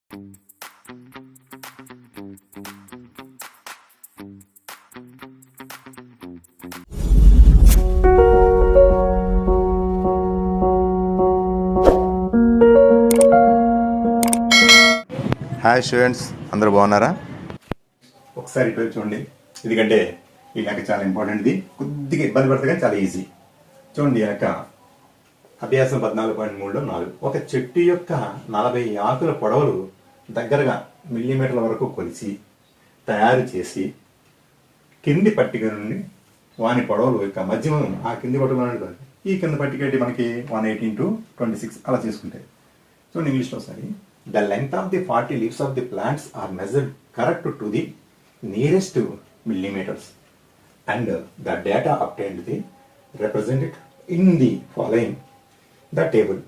Hi students, అందరూ బాగున్నారా? ఒకసారి ఇటు చూడండి. ఎందుకంటే ఈ లెక్క చాలా ఇంపార్టెంట్ది. కొద్దిగా ఇబ్బంది పడితే కానీ చాలా ఈజీ. చూడండి, లెక్క అభ్యాసం 14.3లో 4. ఒక చెట్టు యొక్క 40 ఆకుల పొడవులు దగ్గరగా మిల్లీమీటర్ల వరకు కొలిచి తయారు చేసి కింది పట్టిక నుండి వాని పొడవులు యొక్క మధ్యమం ఆ కింది పట్టుకున్నాడు. ఈ కింద పట్టిక ఏంటి మనకి 118-26 అలా చేసుకుంటే చూడండి. ఇంగ్లీష్లో ఒకసారి the length of the 40 leaves of the plants are measured correct to the nearest millimeters and the data obtained the represented in the following the table.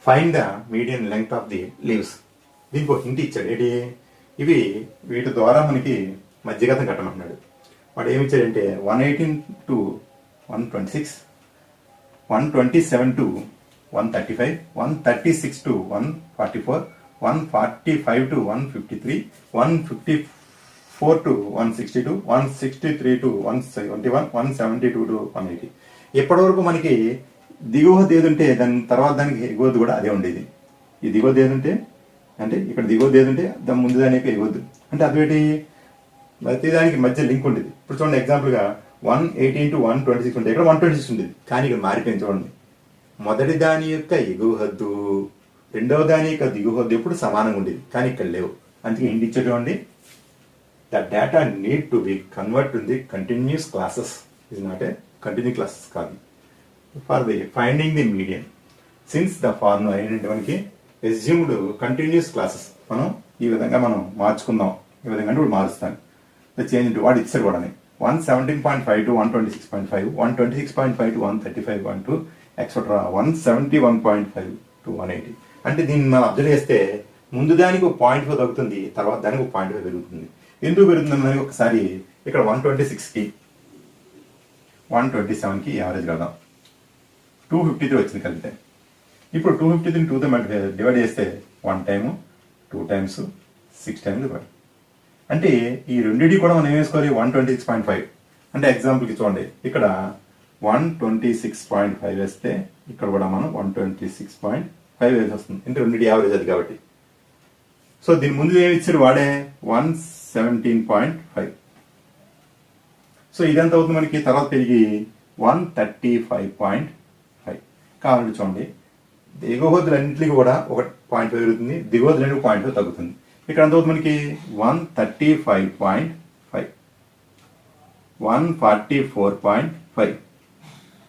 Find the median length of the leaves. దీనికి hint ఇచ్చాడు. ఏంటి ఇవి? వీటి ద్వారా మనకి మధ్యగతం కట్టమంటున్నాడు. వాడు ఏమి ఇచ్చాడంటే 118-126, 127-135, 136-144, 145-153, 154-162, 163-171, 172-180. ఎప్పటి వరకు మనకి దిగువది ఏది ఉంటే దాని తర్వాత దానికి ఎగువద్దు కూడా అదే ఉండేది. ఈ దిగువది ఏది ఉంటే అంటే ఇక్కడ దిగువది ఏది ఉంటే దాని ముందు దానికి ఎగువద్దు అంటే అదేంటి? ప్రతి దానికి మధ్య లింక్ ఉండేది. ఇప్పుడు చూడండి, ఎగ్జాంపుల్గా 118-126 ఉంటే ఇక్కడ 126 ఉండేది. కానీ ఇక్కడ మారిపోయింది. చూడండి, మొదటి దాని యొక్క ఎగువ హద్దు రెండవ దాని యొక్క దిగువ హద్దు ఎప్పుడు సమానంగా ఉండేది, కానీ ఇక్కడ లేవు. అందుకే హింట్ ఇచ్చేటండి, the data need to be convert in the continuous classes. ఇది నాట్ ఏ కంటిన్యూ క్లాసెస్ కాదు. For the finding the median since the formula ఏంటంటే మనకి ఎస్యూమ్డ్ కంటిన్యూస్ క్లాసెస్ మనం ఈ విధంగా మనం మార్చుకుందాం. ఈ విధంగా అంటే ఇప్పుడు మారుస్తాను. చేంజ్ ఇంటూ వాడు ఇచ్చాడు కూడా 117.5-126.5, 126.5-135.2 ఎక్సెట్రా 171.5-180. అంటే దీన్ని మనం అబ్జర్వ్ చేస్తే ముందు దానికి ఒక 0.4 తగ్గుతుంది, తర్వాత దానికి ఒక 0.5 పెరుగుతుంది. ఎందుకు పెరుగుతుందని ఒకసారి ఇక్కడ 126కి 127కి యావరేజ్ కడదాం. 253 వచ్చింది కలిపితే. ఇప్పుడు 253 2తో డివైడ్ చేస్తే 1 టైము 2 టైమ్స్ 6 టైమ్స్ డివైడ్. అంటే ఈ రెండింటి కూడా మనం ఏం వేసుకోవాలి? 126.5. అంటే ఎగ్జాంపుల్కి చూడండి, ఇక్కడ 126.5 వేస్తే ఇక్కడ కూడా మనం 126.5 వేసి వస్తుంది. అంటే రెండింటి యావరేజ్ అది కాబట్టి. సో దీని ముందు ఏమి ఇచ్చారు? వాడే 117.5. సో ఇదెంత అవుతుంది మనకి? తర్వాత పెరిగి 135.5 కావాలంటే చూడండి, దిగువదులన్నింటికి కూడా 1.5 పెరుగుతుంది, దిగువదులన్నింటికి 0.5 తగ్గుతుంది. ఇక్కడ ఎంత అవుతుంది మనకి? 135.5, 144.5,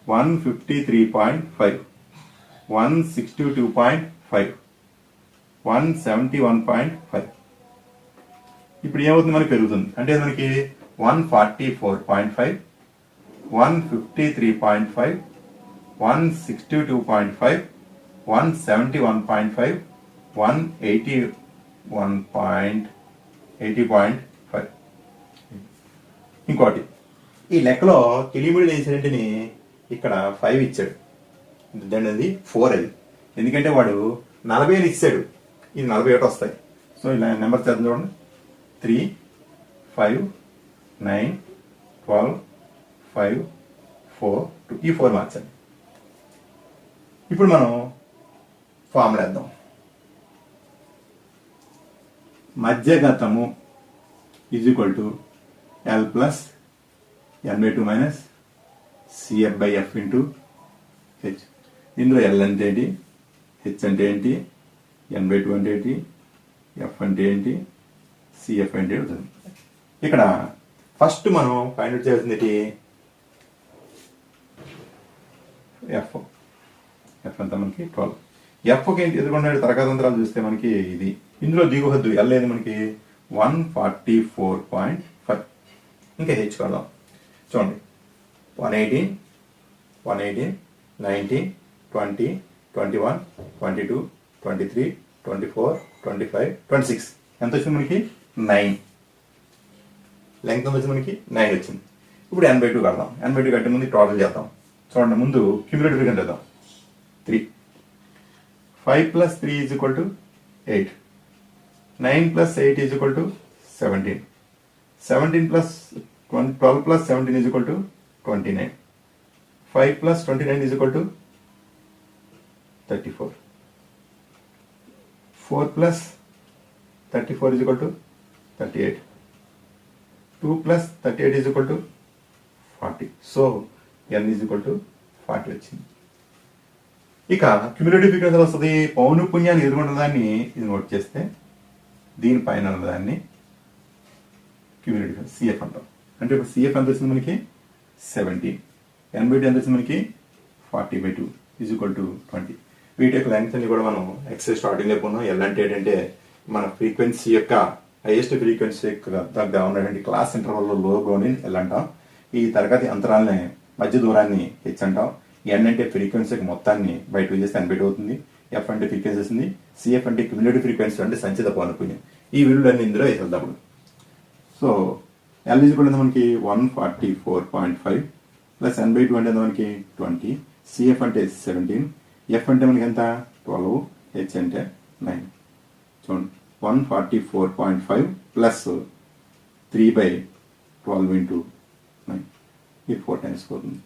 153.5, 162.5, 171.5. ఇప్పుడు ఏమవుతుంది? మనకి పెరుగుతుంది. అంటే మనకి 144.5, 153.5, 162.5, 171.5, 180.5. ఇంకోటి, ఈ లెక్కలో తెలియముడి ఇన్సిడెంట్ని ఇక్కడ 5 ఇచ్చాడు, దాని అది 4 అది. ఎందుకంటే వాడు 40 ఇచ్చాడు, ఇది 41 వస్తాయి. సో ఇలా నెంబర్ చేద్దాం చూడండి. 3, 5, 9, 12, 5, 4, 2. ఈ 4 మార్చండి. ఇప్పుడు మనం ఫార్ములా వేద్దాం. మధ్యగతము = L + n/2 - CF/F × H. ఇందులో L అంటే ఏంటి, H అంటే ఏంటి, n/2 అంటే ఏంటి, F అంటే ఏంటి, CF అంటే ఏంటి. ఇక్కడ ఫస్ట్ మనం ఫైండ్ అవుట్ చేయాల్సింది ఏంటి? F ఎంత మనకి 12. Fకి ఏంటి ఎదుర్కొన్నాడు? తరగతంత్రాలు చూస్తే మనకి ఇది. ఇందులో దిగువ హద్దు L అనేది మనకి 144.5. ఇంకా H కడదాం. చూడండి, 118, 118, 19, 20, 21, 22, 23, 24, 25, 26. ఎంత వచ్చింది మనకి? 9. లెంగ్త్ ఎంత వచ్చింది మనకి? 9 వచ్చింది. ఇప్పుడు n/2 కడదాం. n/2 కట్టే ముందు టోటల్ చేద్దాం. చూడండి, ముందు క్యూములేటివ్ ఫ్రీక్వెన్సీ చేద్దాం. 3. 5 + 3 = 8. 9 plus 8 is equal to 17. 17 plus 12 plus 17 is equal to 29. 5 plus 29 is equal to 34. 4 plus 34 is equal to 38. 2 plus 38 is equal to 40. So n is equal to 40 వచ్చింది. ఇక cumulative frequency వస్తుంది. పౌనఃపున్యాన్ని ఎదుర్కొన్న దాన్ని ఇది నోట్ చేస్తే దీనిపైన ఉన్నదాన్ని క్యూములేటివ్ సిఎఫ్ అంటాం. అంటే ఇప్పుడు సిఎఫ్ ఎంత వచ్చింది మనకి 17. n/2 ఎంత వచ్చింది మనకి 40/2 ఈజ్ ఈక్వల్ టు 20. వీటి యొక్క లెంగ్త్ అన్ని కూడా మనం ఎక్సైజ్ స్టార్టింగ్ లేకున్నాం. ఎల్ అంటే ఏంటంటే మన ఫ్రీక్వెన్సీ యొక్క హైయెస్ట్ ఫ్రీక్వెన్సీ దగ్గర ఉన్నటువంటి క్లాస్ ఇంటర్వల్లో లోగోని ఎల్ అంటాం. ఈ తరగతి అంతరాలని మధ్య దూరాన్ని హెచ్ అంటాం. ఎన్ అంటే ఫ్రీక్వెన్సీకి మొత్తాన్ని బై 2 చేస్తే n/2 అవుతుంది. ఎఫ్ అంటే ఫ్రీక్వెన్సీ వస్తుంది. సిఎఫ్ అంటే క్యూములేటివ్ ఫ్రీక్వెన్సీ అంటే సంచిత పౌనఃపున్యం. ఈ విలువలన్నీ ఇందులో వేసేద్దాం. సో ఎల్ ఈజ్ ఈక్వల్ మనకి 144.5 ప్లస్ n/2 అంటే మనకి 20. సిఎఫ్ అంటే 17. ఎఫ్ అంటే మనకి ఎంత 12. హెచ్ అంటే 9. చూడండి 144.5 ప్లస్ 3/12 ఇంటూ 9 ఇది 4 టైమ్స్ పోతుంది.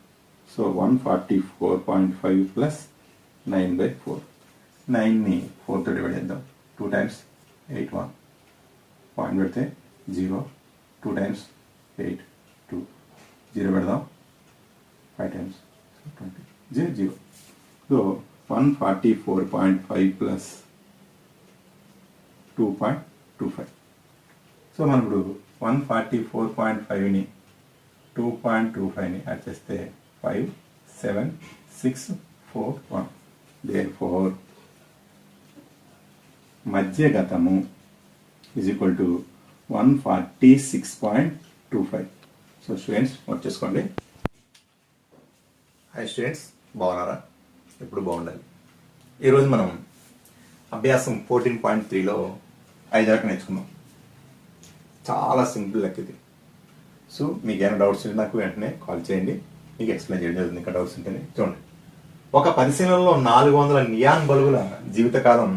So 144.5 plus 9/4. 9ని 4తో డివైడ్ చేద్దాం. 2 టైమ్స్ 8 1 పాయింట్ పెడితే 0. 2 టైమ్స్ 8 2 0 పెడదాం. 5 టైమ్స్ 20 0 0. So 144.5 plus 2.25. సో మనం ఇప్పుడు 144.5ని 2.25ని యాడ్ చేస్తే 5 7 6 4 1. Therefore మధ్యగతము is equal to 146.25. So students note చేసుకోండి. హాయ్ స్టూడెంట్స్, బాగున్నారా? ఎప్పుడు బాగుండాలి. ఈరోజు మనం అభ్యాసం 14.3లో 5 వరకు నేర్చుకున్నాం. చాలా సింపుల్ లెక్క ఇది. సో మీకు ఏమైనా డౌట్స్ ఉంటే నాకు వెంటనే కాల్ చేయండి, మీకు ఎక్స్ప్లెయిన్ చేయడం జరుగుతుంది. ఇంకా డౌట్స్ ఉంటేనే చూడండి. ఒక పరిశీలనలో 400 నియాన్ బల్బుల జీవితకాలం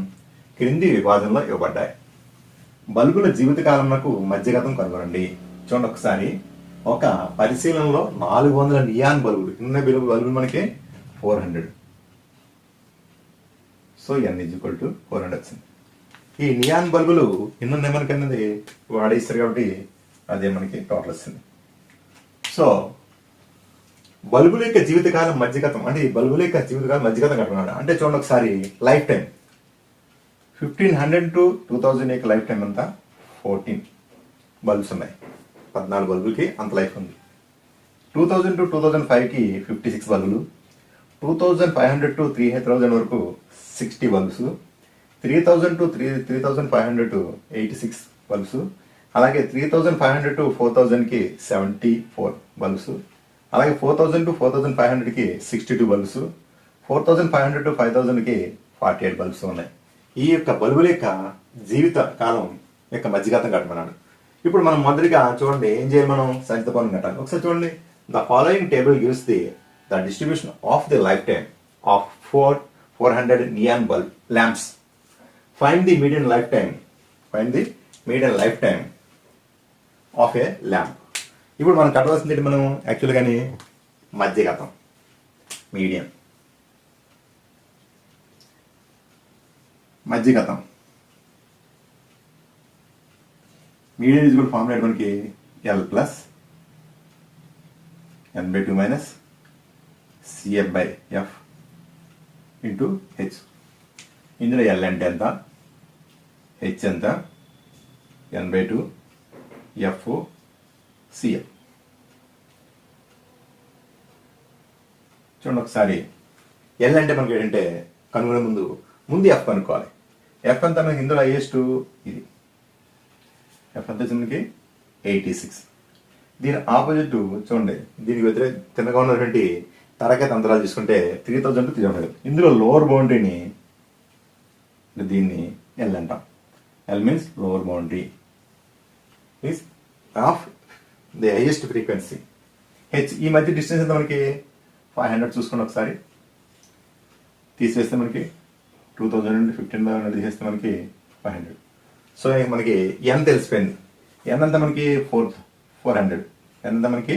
క్రింది విభాజనలో ఇవ్వబడ్డాయి. బల్బుల జీవితకాలంకు మధ్యగతం కనుగొనండి. చూడండి ఒకసారి. ఒక పరిశీలనలో 400 నియాన్ బల్బులు, కింద బల్బులు మనకి 400. So n is equal to 400 వచ్చింది. ఈ నియాన్ బల్బులు ఎన్ని ఉన్నాయి మనకి అన్నది వాడేస్తారు కాబట్టి అదే మనకి టోటల్ వస్తుంది. సో బల్బుల యొక్క జీవితకాలం మధ్యగతం అంటే ఈ బల్బుల యొక్క జీవితకాలం మధ్యగతం కట్టుకున్నాడు అంటే చూడండి ఒకసారి. లైఫ్ టైం 1500 to 2000 యొక్క లైఫ్ టైం అంతా 14 బల్బ్స్ ఉన్నాయి. 14 బల్బులకి అంత లైఫ్ ఉంది. 2000 to 2005కి 56 బల్బులు. 2500 to 3000 వరకు 60 బల్బ్స్. 3000 to 3500 to 86 bulbs. అలాగే 3500 to 4000కి 74 బల్బ్స్. అలాగే 4000 to 4500కి 62 బల్బ్స్. 4500 to 5000కి 48 బల్బ్స్ ఉన్నాయి. ఈ యొక్క బల్బుల యొక్క జీవిత కాలం యొక్క మధ్యగతం కట్టమన్నాడు. ఇప్పుడు మనం మొదటిగా చూడండి ఏం చేయాలి, మనం సంచిత పౌనం కట్టాలి. ఒకసారి చూడండి. The following table gives the distribution of the life time of 400 neon bulb lamps. Find the median life time. Find the median life time of A lamp. ఇప్పుడు మనం కట్టవలసింది మనం యాక్చువల్గానే మధ్యగతం, మీడియం. మధ్యగతం మీడియం ఈజ్ ఫార్ములా మనకి L plus n/2 minus CF/F into H. ఇందులో L అంటే ఎంత, H ఎంత, n/2 F CF. చూడండి ఒకసారి. ఎల్ అంటే మనకి ఏంటంటే కనుగొనే ముందు ఎఫ్ కనుక్కోవాలి. ఎఫ్ అంతా మనకి ఇందులో హైయెస్ట్ ఇది. ఎఫ్ అంతా మనకి 86. దీని ఆపోజిట్ చూడండి. దీనికి వ్యతిరేక తిన్నగా ఉన్నటువంటి తరగతి అంతరాలు తీసుకుంటే 3000 to 300. ఇందులో లోవర్ బౌండరీని దీన్ని ఎల్ అంటాం. L means lower boundary is of the highest frequency. H ఈ మధ్య డిస్టెన్స్ ఎంత మనకి 500 చూసుకోండి ఒకసారి. తీసివేస్తే మనకి 2000 నుండి 1500 తీసేస్తే మనకి 500. సో మనకి ఎన్ తెలిసిపోయింది. ఎన్ అంతా మనకి 400. ఎన్ అంతా మనకి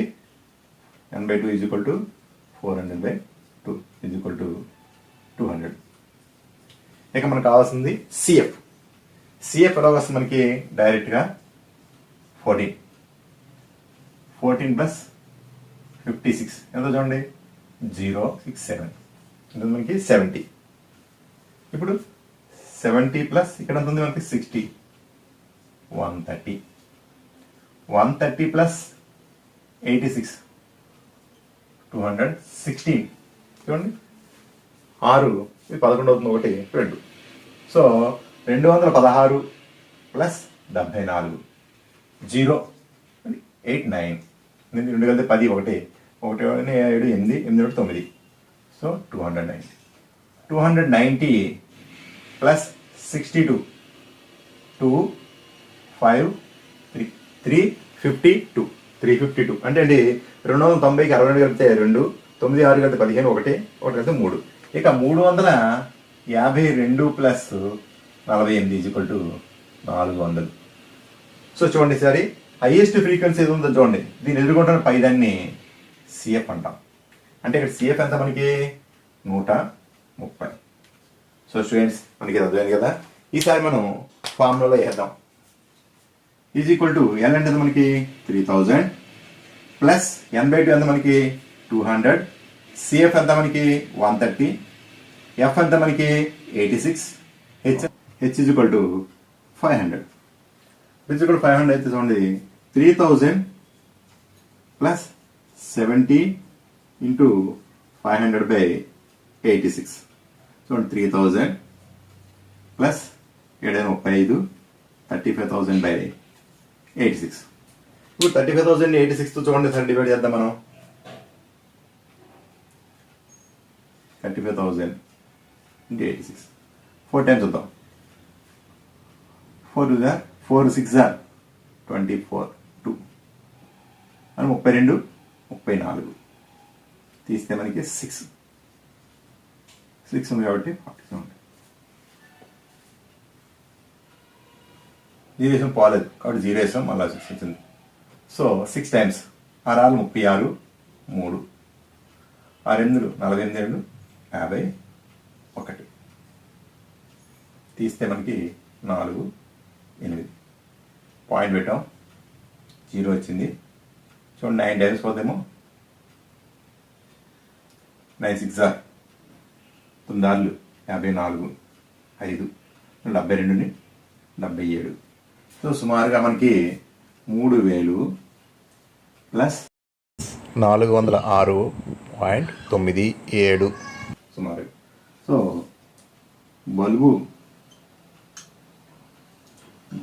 n/2 is equal to 400/2 is equal to 200. ఇక మనకు కావాల్సింది సిఎఫ్. సిఎఫ్ ఎలా వస్తుంది మనకి డైరెక్ట్గా 14 ప్లస్ 56 ఎంత చూడండి 067 ఎంత మనకి 70. ఇప్పుడు 70 ప్లస్ ఇక్కడ ఎంత ఉంది మనకి 60 130 ప్లస్ 86 216 చూడండి 6 ఇది 11 అవుతుంది 1 2. సో 216 ప్లస్ 74 089 2 కలిపితే 10 1 1 7 8 8 9. సో 290 ప్లస్ 62 352 అంటే అండి 290కి 62 కలిపితే 2 9 6 కలిపితే 15 1 కలిపితే 3. ఇక 352 plus 48 is equal to 400. So చూడండి ఈసారి హైయెస్ట్ ఫ్రీక్వెన్సీ ఏది ఉందో చూడండి. దీన్ని ఎదుర్కొంటున్న పైదాన్ని సిఎఫ్ అంటాం. అంటే ఇక్కడ సిఎఫ్ ఎంత మనకి 130. సో స్టూడెంట్స్ మనకి అర్థమైంది కదా. ఈసారి మనం ఫార్ములాలో వేద్దాం. ఈజ్ ఈక్వల్ టు ఎల్ అంటే మనకి 3000 ప్లస్ n/2 ఎంత మనకి 200. సిఎఫ్ ఎంత మనకి 130. ఎఫ్ ఎంత మనకి 86. H is equal to 500. H equal 500 అయితే చూడండి 3000 ప్లస్ 70 ఇంటూ 500/86. చూడండి 3000 ప్లస్ 735 35,000/86. ఇప్పుడు 35,086తో చూడండి సార్ డివైడ్ చేద్దాం మనం. 35,000 into 86 4 టైమ్స్ వద్దాం. 4 6 24 2 అని 32 34 తీస్తే మనకి 6 ఉంది కాబట్టి 47. జీరో వేసాం పోలేదు కాబట్టి జీరో వేసాం మళ్ళీ 6 వచ్చింది. సో 6 టైమ్స్ 6 36 3 6 48 51 తీస్తే మనకి 4 8 పాయింట్ పెట్టాం జీరో వచ్చింది. చూడండి 9 టైమ్స్ పోతేమో 9 6 9 54 5 72 77. సో సుమారుగా మనకి 3000 ప్లస్ 406.97 సుమారు. సో బల్బు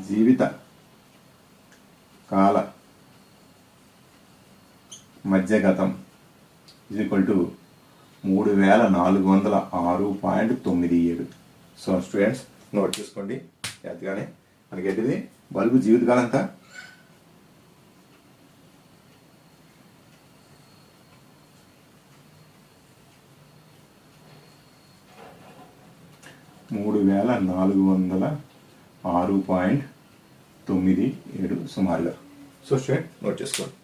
జీవిత కాల మధ్యగతం is equal to 3406.97. So students note చేసుకోండి జాగ్రత్తగానే. మనకి ఏంటిది బల్బు జీవితకాలం ఎంత 3406.97 సుమారుగా. సో స్టూడెంట్ నోట్ చేసుకోండి.